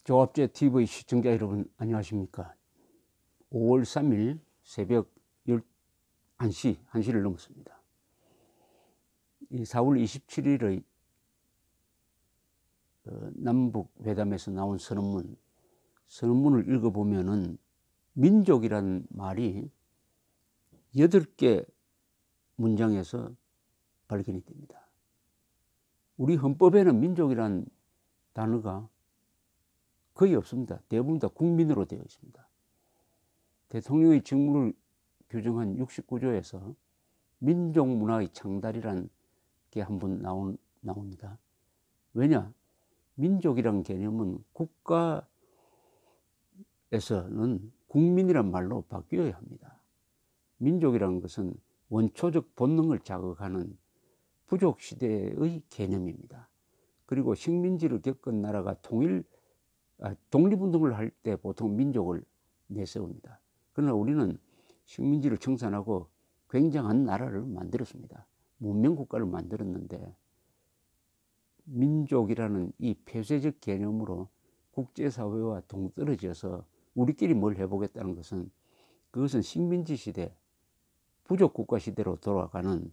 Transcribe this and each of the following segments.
조합제 TV 시청자 여러분 안녕하십니까. 5월 3일 새벽 1시를 넘었습니다. 이 4월 27일의 남북회담에서 나온 선언문을 읽어보면은 민족이라는 말이 8개 문장에서 발견이 됩니다. 우리 헌법에는 민족이라는 단어가 거의 없습니다. 대부분 다 국민으로 되어 있습니다. 대통령의 직무를 규정한 69조에서 민족문화의 창달이라는 게 한번 나옵니다. 왜냐? 민족이란 개념은 국가에서는 국민이란 말로 바뀌어야 합니다. 민족이라는 것은 원초적 본능을 자극하는 부족 시대의 개념입니다. 그리고 식민지를 겪은 나라가 독립운동을 할 때 보통 민족을 내세웁니다. 그러나 우리는 식민지를 청산하고 굉장한 나라를 만들었습니다. 문명국가를 만들었는데 민족이라는 이 폐쇄적 개념으로 국제사회와 동떨어져서 우리끼리 뭘 해보겠다는 것은 그것은 식민지 시대, 부족국가 시대로 돌아가는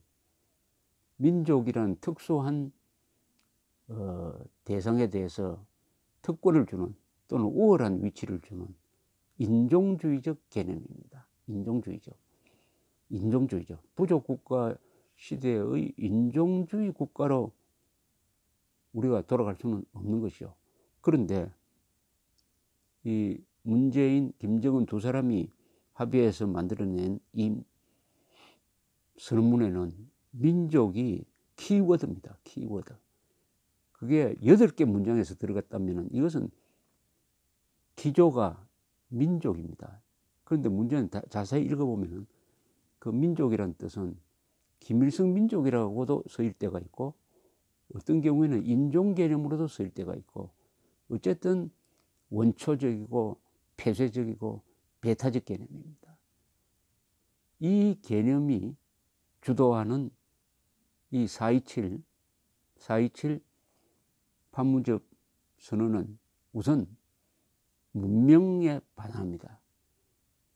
민족이라는 특수한 대상에 대해서 특권을 주는 또는 우월한 위치를 주는 인종주의적 개념입니다. 인종주의적. 부족국가 시대의 인종주의 국가로 우리가 돌아갈 수는 없는 것이죠. 그런데 이 문재인, 김정은 두 사람이 합의해서 만들어낸 이 선언문에는 민족이 키워드입니다. 키워드. 그게 8개 문장에서 들어갔다면 이것은 기조가 민족입니다. 그런데 문제는 자세히 읽어보면 그 민족이란 뜻은 김일성 민족이라고도 쓰일 때가 있고 어떤 경우에는 인종 개념으로도 쓰일 때가 있고 어쨌든 원초적이고 폐쇄적이고 배타적 개념입니다. 이 개념이 주도하는 이 4.27 판문점 선언은 우선 문명에 반합니다.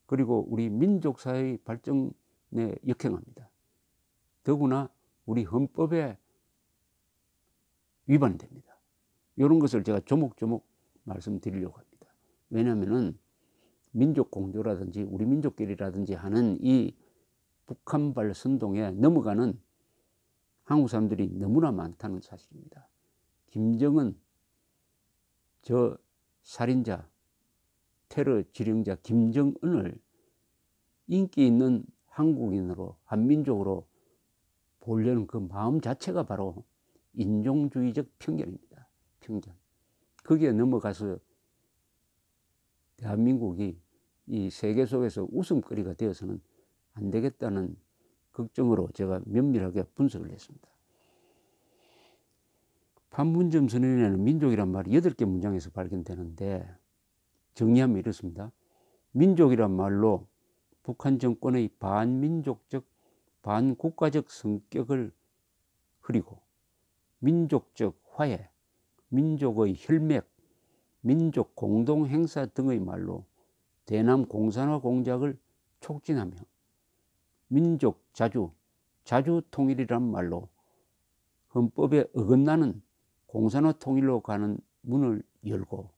그리고 우리 민족사회의 발전에 역행합니다. 더구나 우리 헌법에 위반이 됩니다. 이런 것을 제가 조목조목 말씀드리려고 합니다. 왜냐하면 민족 공조라든지 우리 민족끼리라든지 하는 이 북한발 선동에 넘어가는 한국 사람들이 너무나 많다는 사실입니다. 김정은 저 살인자, 테러 지령자 김정은을 인기 있는 한국인으로 한민족으로 보려는 그 마음 자체가 바로 인종주의적 편견입니다. 편견. 거기에 넘어가서 대한민국이 이 세계 속에서 웃음거리가 되어서는 안 되겠다는 걱정으로 제가 면밀하게 분석을 했습니다. 판문점 선언에는 민족이란 말이 8개 문장에서 발견되는데 정리하면 이렇습니다. 민족이란 말로 북한 정권의 반민족적, 반국가적 성격을 흐리고 민족적 화해, 민족의 혈맥, 민족 공동행사 등의 말로 대남 공산화 공작을 촉진하며 민족 자주 통일이란 말로 헌법에 어긋나는 공산화 통일로 가는 문을 열고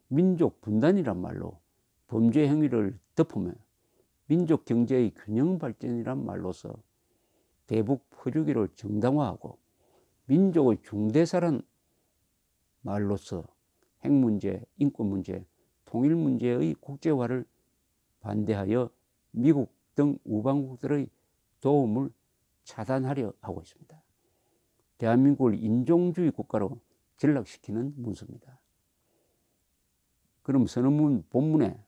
민족 분단이란 말로 범죄 행위를 덮으며 민족 경제의 균형 발전이란 말로서 대북 퍼주기를 정당화하고 민족의 중대사란 말로서 핵 문제, 인권 문제, 통일 문제의 국제화를 반대하여 미국 등 우방국들의 도움을 차단하려 하고 있습니다. 대한민국을 인종주의 국가로 전락시키는 문서입니다. 그럼 선언문 본문에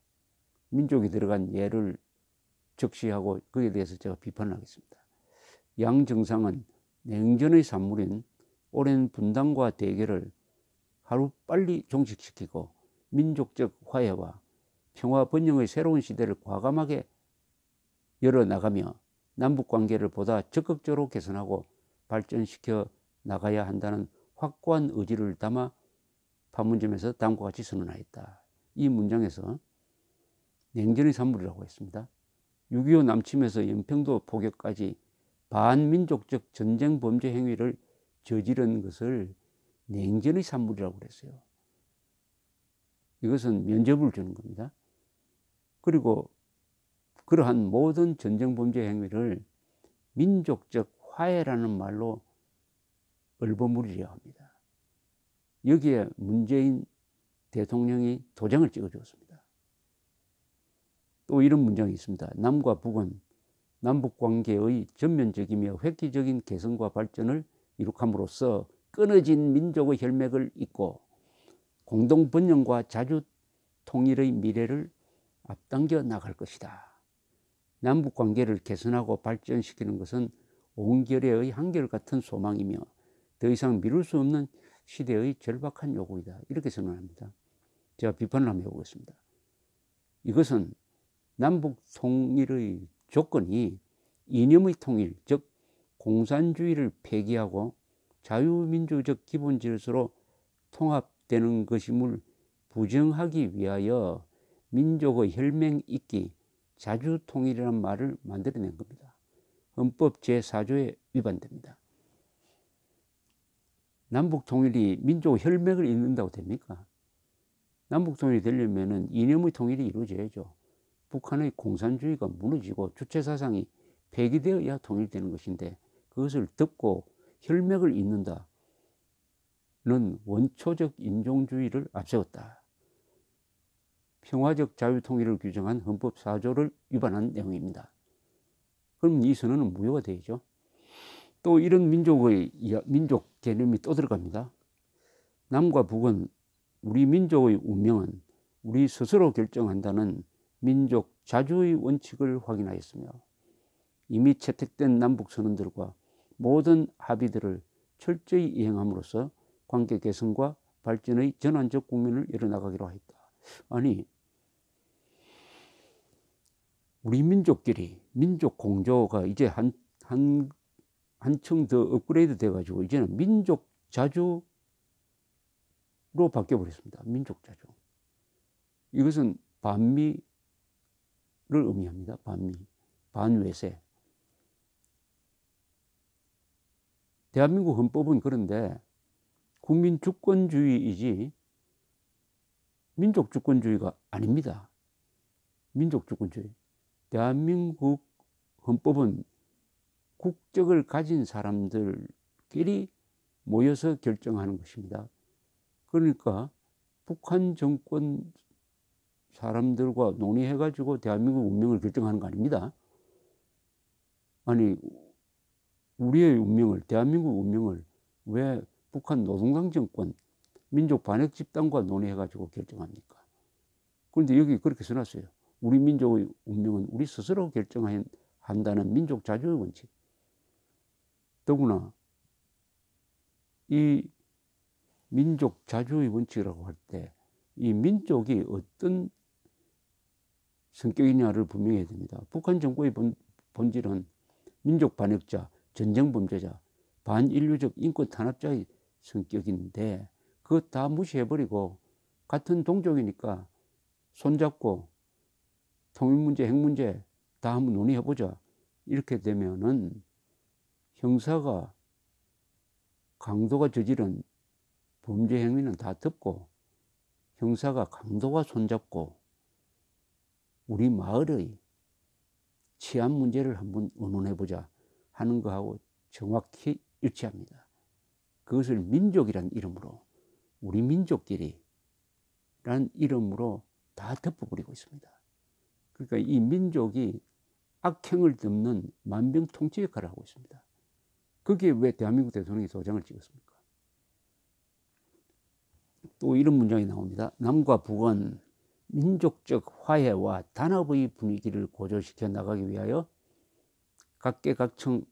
민족이 들어간 예를 적시하고 거기에 대해서 제가 비판을 하겠습니다. 양 정상은 냉전의 산물인 오랜 분단과 대결을 하루빨리 종식시키고 민족적 화해와 평화 번영의 새로운 시대를 과감하게 열어나가며 남북관계를 보다 적극적으로 개선하고 발전시켜 나가야 한다는 확고한 의지를 담아 판문점에서 다음과 같이 선언하였다. 이 문장에서 냉전의 산물이라고 했습니다. 6.25 남침에서 연평도 포격까지 반민족적 전쟁 범죄 행위를 저지른 것을 냉전의 산물이라고 그랬어요. 이것은 면죄부를 주는 겁니다. 그리고 그러한 모든 전쟁 범죄 행위를 민족적 화해라는 말로 얼버무리려 합니다. 여기에 문재인 대통령이 도장을 찍어주었습니다. 또 이런 문장이 있습니다. 남과 북은 남북관계의 전면적이며 획기적인 개선과 발전을 이룩함으로써 끊어진 민족의 혈맥을 잇고 공동 번영과 자주 통일의 미래를 앞당겨 나갈 것이다. 남북 관계를 개선하고 발전시키는 것은 온결의 한결같은 소망이며 더 이상 미룰 수 없는 시대의 절박한 요구이다. 이렇게 선언합니다. 제가 비판을 한번 해보겠습니다. 이것은 남북 통일의 조건이 이념의 통일, 즉 공산주의를 폐기하고 자유민주적 기본 질서로 통합되는 것임을 부정하기 위하여 민족의 혈맹 잇기, 자주통일이라는 말을 만들어낸 겁니다. 헌법 제4조에 위반됩니다. 남북통일이 민족의 혈맥을 잇는다고 됩니까? 남북통일이 되려면 이념의 통일이 이루어져야죠. 북한의 공산주의가 무너지고 주체사상이 폐기되어야 통일되는 것인데 그것을 덮고 혈맥을 잇는다는 원초적 인종주의를 앞세웠다. 평화적 자유통일을 규정한 헌법 4조를 위반한 내용입니다. 그럼 이 선언은 무효가 되죠. 또 이런 민족 개념이 또 들어갑니다. 남과 북은 우리 민족의 운명은 우리 스스로 결정한다는 민족 자주의 원칙을 확인하였으며 이미 채택된 남북선언들과 모든 합의들을 철저히 이행함으로써 관계 개선과 발전의 전환적 국면을 열어나가기로 하였다. 아니, 우리 민족끼리 민족 공조가 이제 한층 더 업그레이드 돼가지고 이제는 민족 자주로 바뀌어버렸습니다. 민족 자주. 이것은 반미를 의미합니다. 반미, 반외세. 대한민국 헌법은 그런데 국민 주권주의이지 민족 주권주의가 아닙니다. 민족 주권주의. 대한민국 헌법은 국적을 가진 사람들끼리 모여서 결정하는 것입니다. 그러니까 북한 정권 사람들과 논의해가지고 대한민국 운명을 결정하는 거 아닙니다. 아니, 우리의 운명을, 대한민국 운명을 왜 북한 노동당 정권, 민족 반역 집단과 논의해가지고 결정합니까? 그런데 여기 그렇게 써놨어요. 우리 민족의 운명은 우리 스스로 결정한다는 민족 자주의 원칙. 더구나 이 민족 자주의 원칙이라고 할 때 이 민족이 어떤 성격이냐를 분명히 해야 됩니다. 북한 정권의 본질은 민족 반역자, 전쟁 범죄자, 반인류적 인권 탄압자의 성격인데 그거 다 무시해버리고 같은 동족이니까 손잡고 통일 문제, 핵 문제 다 한번 논의해보자. 이렇게 되면은 형사가 강도가 저지른 범죄 행위는 다 덮고 형사가 강도가 손잡고 우리 마을의 치안 문제를 한번 의논해보자 하는 거하고 정확히 일치합니다. 그것을 민족이란 이름으로 우리 민족끼리 란 이름으로 다 덮어버리고 있습니다. 그러니까 이 민족이 악행을 덮는 만병통치 역할을 하고 있습니다. 거기에 왜 대한민국 대통령이 도장을 찍었습니까? 또 이런 문장이 나옵니다. 남과 북은 민족적 화해와 단합의 분위기를 고조시켜 나가기 위하여 각계각층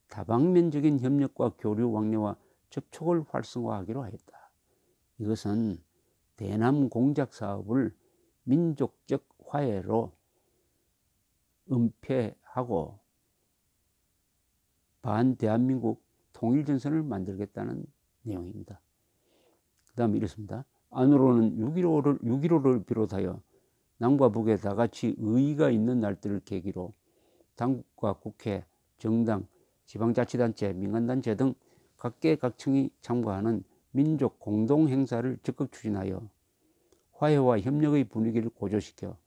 다방면적인 협력과 교류 왕래와 접촉을 활성화하기로 하였다. 이것은 대남 공작 사업을 민족적 화해로 은폐하고 반대한민국 통일전선을 만들겠다는 내용입니다. 그 다음에 이렇습니다. 안으로는 6.15를 비롯하여 남과 북에 다같이 의의가 있는 날들을 계기로 당국과 국회, 정당, 지방자치단체, 민간단체 등 각계각층이 참가하는 민족 공동행사를 적극 추진하여 화해와 협력의 분위기를 고조시키며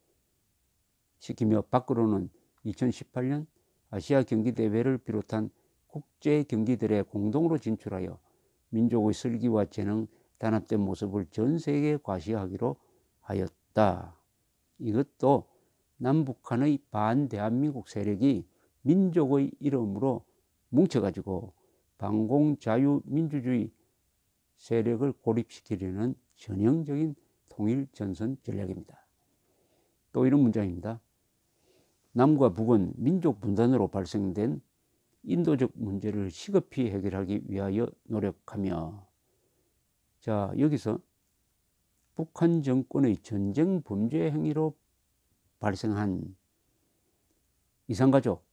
밖으로는 2018년 아시아 경기대회를 비롯한 국제 경기들에 공동으로 진출하여 민족의 설기와 재능, 단합된 모습을 전 세계에 과시하기로 하였다. 이것도 남북한의 반대한민국 세력이 민족의 이름으로 뭉쳐가지고 반공자유민주주의 세력을 고립시키려는 전형적인 통일전선 전략입니다. 또 이런 문장입니다. 남과 북은 민족 분단으로 발생된 인도적 문제를 시급히 해결하기 위하여 노력하며, 자, 여기서 북한 정권의 전쟁 범죄 행위로 발생한 이산가족,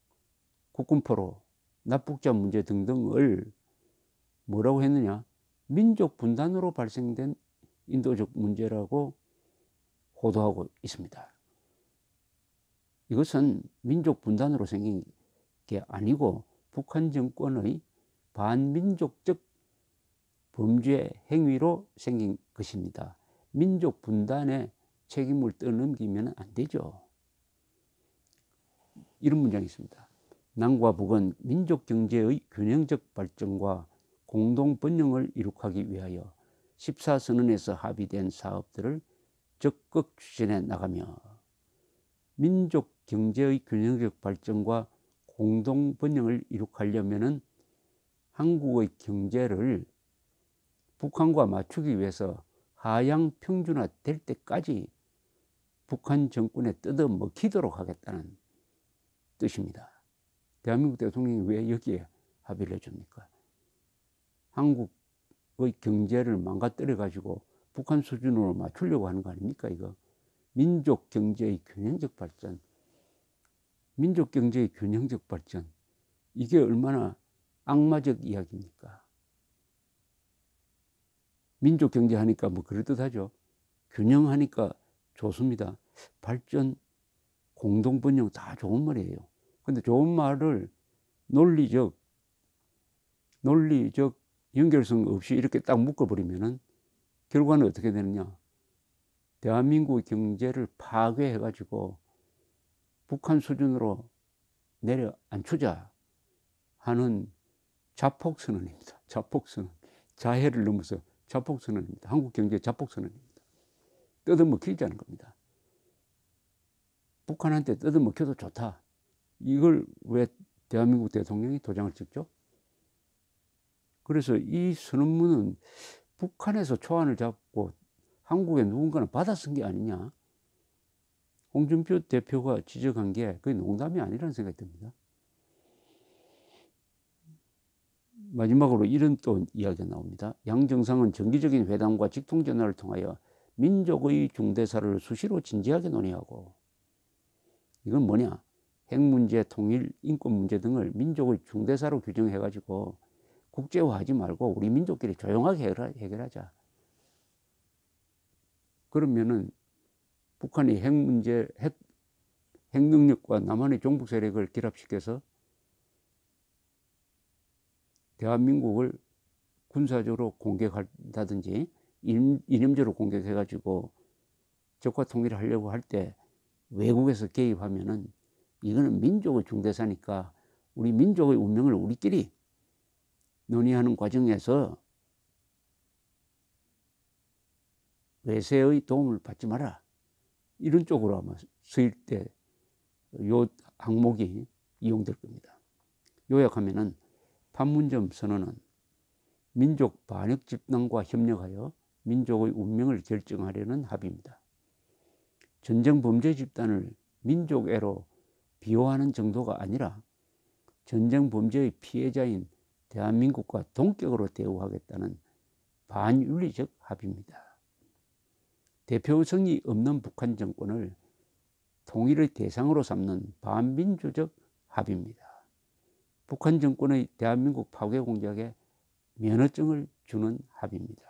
국군포로, 납북자 문제 등등을 뭐라고 했느냐? 민족 분단으로 발생된 인도적 문제라고 호도하고 있습니다. 이것은 민족 분단으로 생긴 게 아니고 북한 정권의 반민족적 범죄 행위로 생긴 것입니다. 민족 분단에 책임을 떠넘기면 안 되죠. 이런 문장이 있습니다. 남과 북은 민족 경제의 균형적 발전과 공동 번영을 이룩하기 위하여 14선언에서 합의된 사업들을 적극 추진해 나가며, 민족 경제의 균형적 발전과 공동 번영을 이룩하려면은 한국의 경제를 북한과 맞추기 위해서 하향 평준화 될 때까지 북한 정권에 뜯어먹히도록 하겠다는 뜻입니다. 대한민국 대통령이 왜 여기에 합의를 해줍니까? 한국의 경제를 망가뜨려 가지고 북한 수준으로 맞추려고 하는 거 아닙니까? 이거 민족 경제의 균형적 발전, 민족 경제의 균형적 발전, 이게 얼마나 악마적 이야기입니까? 민족 경제 하니까 뭐 그럴듯하죠. 균형하니까 좋습니다. 발전, 공동 번영 다 좋은 말이에요. 근데 좋은 말을 논리적 연결성 없이 이렇게 딱 묶어버리면은 결과는 어떻게 되느냐? 대한민국의 경제를 파괴해가지고 북한 수준으로 내려앉추자 하는 자폭선언입니다. 자폭선언. 자해를 넘어서 자폭선언입니다. 한국 경제 자폭선언입니다. 뜯어먹히자는 겁니다. 북한한테 뜯어먹혀도 좋다. 이걸 왜 대한민국 대통령이 도장을 찍죠? 그래서 이 선언문은 북한에서 초안을 잡고 한국에 누군가는 받아 쓴 게 아니냐. 홍준표 대표가 지적한 게 그게 농담이 아니라는 생각이 듭니다. 마지막으로 이런 또 이야기가 나옵니다. 양 정상은 정기적인 회담과 직통전화를 통하여 민족의 중대사를 수시로 진지하게 논의하고, 이건 뭐냐? 핵 문제, 통일, 인권 문제 등을 민족의 중대사로 규정해가지고 국제화하지 말고 우리 민족끼리 조용하게 해결하자. 그러면은 북한이 핵 문제, 핵 능력과 남한의 종북 세력을 결합시켜서 대한민국을 군사적으로 공격한다든지 이념적으로 공격해가지고 적과 통일을 하려고 할 때 외국에서 개입하면은 이거는 민족의 중대사니까 우리 민족의 운명을 우리끼리 논의하는 과정에서 외세의 도움을 받지 마라. 이런 쪽으로 아마 쓰일 때 요 항목이 이용될 겁니다. 요약하면은 판문점 선언은 민족 반역 집단과 협력하여 민족의 운명을 결정하려는 합의입니다. 전쟁 범죄 집단을 민족애로 비호하는 정도가 아니라 전쟁 범죄의 피해자인 대한민국과 동격으로 대우하겠다는 반윤리적 합의입니다. 대표성이 없는 북한 정권을 통일의 대상으로 삼는 반민주적 합의입니다. 북한 정권의 대한민국 파괴 공작에 면허증을 주는 합의입니다.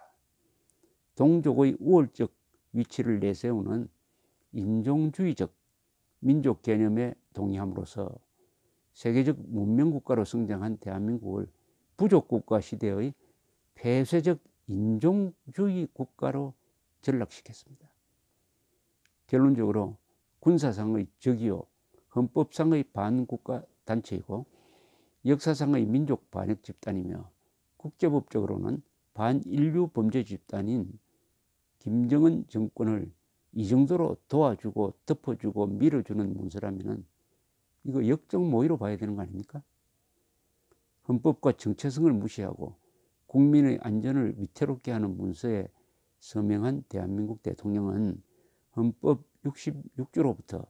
동족의 우월적 위치를 내세우는 인종주의적 민족 개념에 동의함으로써 세계적 문명국가로 성장한 대한민국을 부족국가 시대의 폐쇄적 인종주의 국가로 전락시켰습니다. 결론적으로 군사상의 적이요 헌법상의 반국가 단체이고 역사상의 민족 반역 집단이며 국제법적으로는 반인류 범죄 집단인 김정은 정권을 이 정도로 도와주고 덮어주고 밀어주는 문서라면 이거 역적모의로 봐야 되는 거 아닙니까? 헌법과 정체성을 무시하고 국민의 안전을 위태롭게 하는 문서에 서명한 대한민국 대통령은 헌법 66조로부터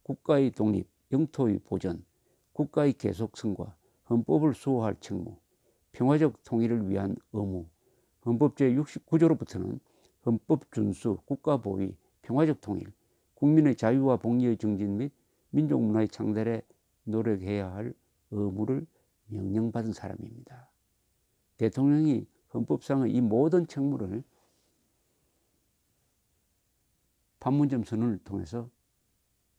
국가의 독립, 영토의 보전, 국가의 계속성과 헌법을 수호할 책무, 평화적 통일을 위한 의무, 헌법 제69조로부터는 헌법 준수, 국가 보위, 평화적 통일, 국민의 자유와 복리의 정진 및 민족 문화의 창달에 노력해야 할 의무를 명령받은 사람입니다. 대통령이 헌법상의 이 모든 책무를 판문점 선언을 통해서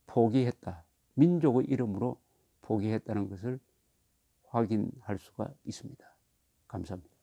포기했다. 민족의 이름으로 포기했다는 것을 확인할 수가 있습니다. 감사합니다.